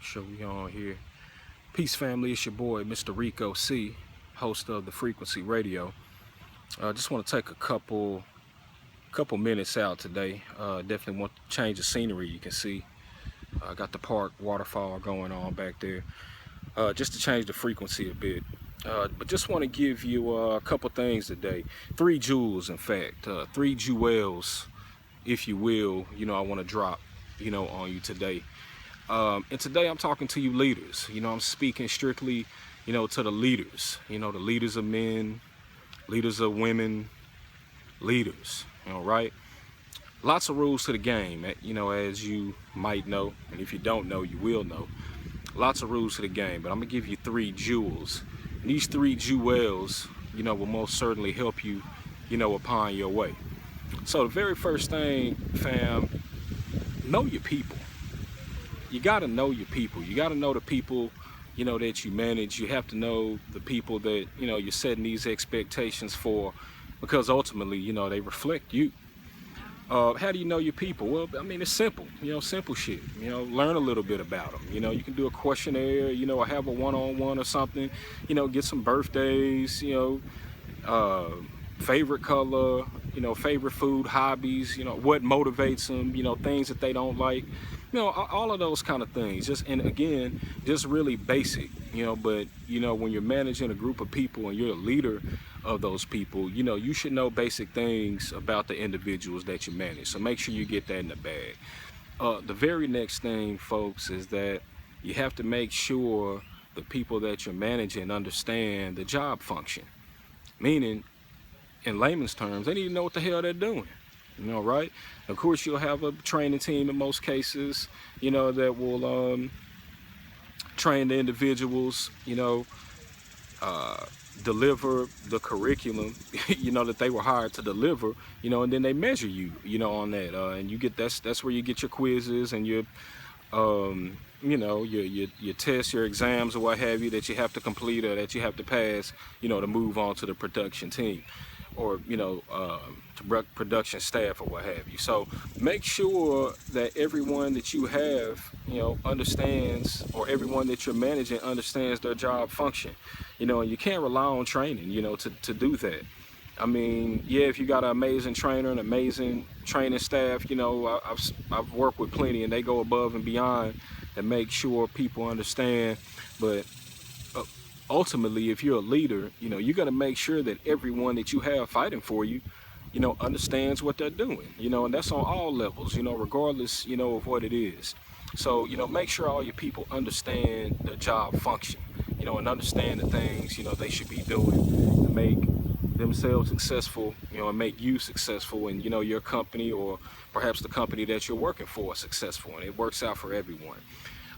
Show we on here. Peace family, it's your boy Mr. Rico C, host of the Frequency Radio. Just want to take a couple minutes out today. Definitely want to change the scenery. You can see I got the park waterfall going on back there. Just to change the frequency a bit. But just want to give you a couple things today. 3 jewels, in fact, 3 Jewelz, if you will. I want to drop, on you today. And today I'm talking to you leaders. I'm speaking strictly, to the leaders. The leaders of men, leaders of women, leaders. Right? Lots of rules to the game. As you might know, and if you don't know, you will know. Lots of rules to the game. But I'm gonna give you 3 jewels. And these 3 jewels, will most certainly help you, upon your way. So the very first thing, fam, know your people. You got to know your people. You got to know the people, that you manage. You have to know the people that, you're setting these expectations for, because ultimately, they reflect you. How do you know your people? Well, I mean, it's simple, simple shit. Learn a little bit about them. You can do a questionnaire, or have a one-on-one or something, get some birthdays, favorite color, favorite food, hobbies, what motivates them, things that they don't like, all of those kind of things. And again, just really basic, but when you're managing a group of people and you're a leader of those people, you should know basic things about the individuals that you manage. So make sure you get that in the bag. The very next thing, folks, is that you have to make sure the people that you're managing understand the job function. Meaning, in layman's terms, they need to know what the hell they're doing. Right? Of course, you'll have a training team in most cases, that will train the individuals, deliver the curriculum, that they were hired to deliver, and then they measure you, on that. And you get that's where you get your quizzes and your your tests, your exams, or what have you, that you have to complete or that you have to pass, to move on to the production team, or to production staff, or what have you. So make sure that everyone that you have, understands, or everyone that you're managing understands their job function. And you can't rely on training, to do that. I mean, yeah, if you got an amazing trainer, an amazing training staff, I've worked with plenty, and they go above and beyond to make sure people understand. But ultimately, if you're a leader, you're going to make sure that everyone that you have fighting for you, understands what they're doing, and that's on all levels, regardless, of what it is. So, make sure all your people understand the job function, and understand the things, they should be doing to make themselves successful, and make you successful, and, your company, or perhaps the company that you're working for, successful, and it works out for everyone.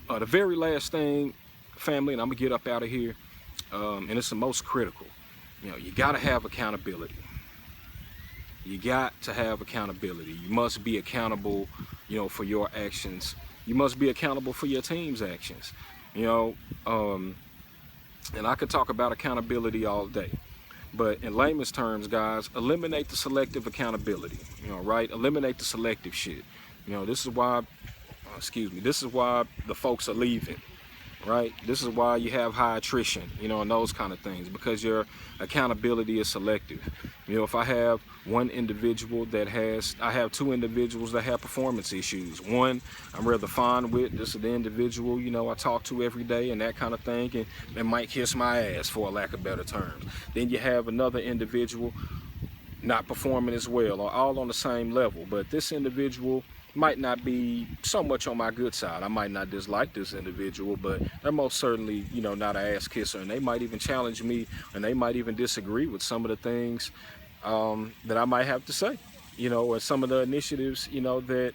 The very last thing, family, and I'm gonna get up out of here, and it's the most critical. You gotta have accountability. You got to have accountability. You must be accountable, for your actions. You must be accountable for your team's actions. And I could talk about accountability all day. But in layman's terms, guys, eliminate the selective accountability. Right? Eliminate the selective shit. This is why, this is why the folks are leaving. Right? This is why you have high attrition, and those kind of things, because your accountability is selective. If I have one individual I have 2 individuals that have performance issues. One I'm rather fond with. This is the individual, I talk to every day and that kind of thing, and they might kiss my ass, for a lack of better terms. Then you have another individual not performing as well, or all on the same level, but this individual might not be so much on my good side. I might not dislike this individual, but they're most certainly, not an ass kisser, and they might even challenge me, and they might even disagree with some of the things that I might have to say, or some of the initiatives, that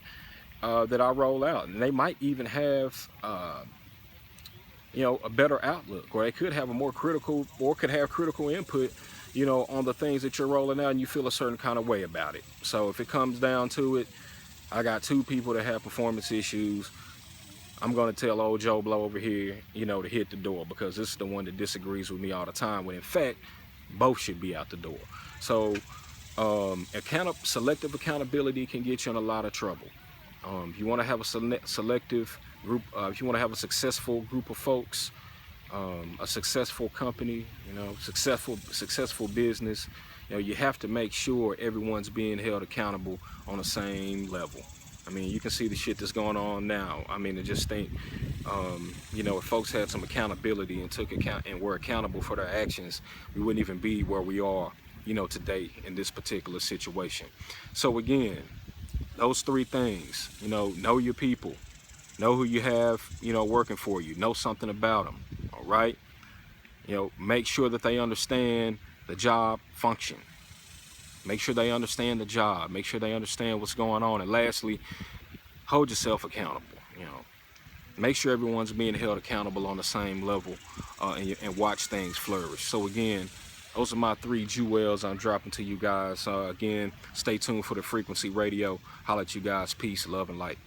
I roll out, and they might even have, a better outlook, or they could have a more critical, or could have critical input, on the things that you're rolling out, and you feel a certain kind of way about it. So if it comes down to it, I got 2 people that have performance issues. I'm going to tell old Joe Blow over here, to hit the door, because this is the one that disagrees with me all the time, when in fact, both should be out the door. So selective accountability can get you in a lot of trouble. If you want to have a selective if you want to have a successful group of folks, a successful company, you know, successful business, you know, you have to make sure everyone's being held accountable on the same level. I mean, you can see the shit that's going on now. I mean, I just think, you know, if folks had some accountability and took account and were accountable for their actions, we wouldn't even be where we are, you know, today in this particular situation. So again, those three things, you know your people, know who you have, you know, working for you, know something about them, all right? You know, make sure that they understand the job function. Make sure they understand the job. Make sure they understand what's going on. And lastly, hold yourself accountable. You know, make sure everyone's being held accountable on the same level, and watch things flourish. So again, those are my 3 Jewelz I'm dropping to you guys. Again, stay tuned for the Frequency Radio. Holla at you guys. Peace, love, and light.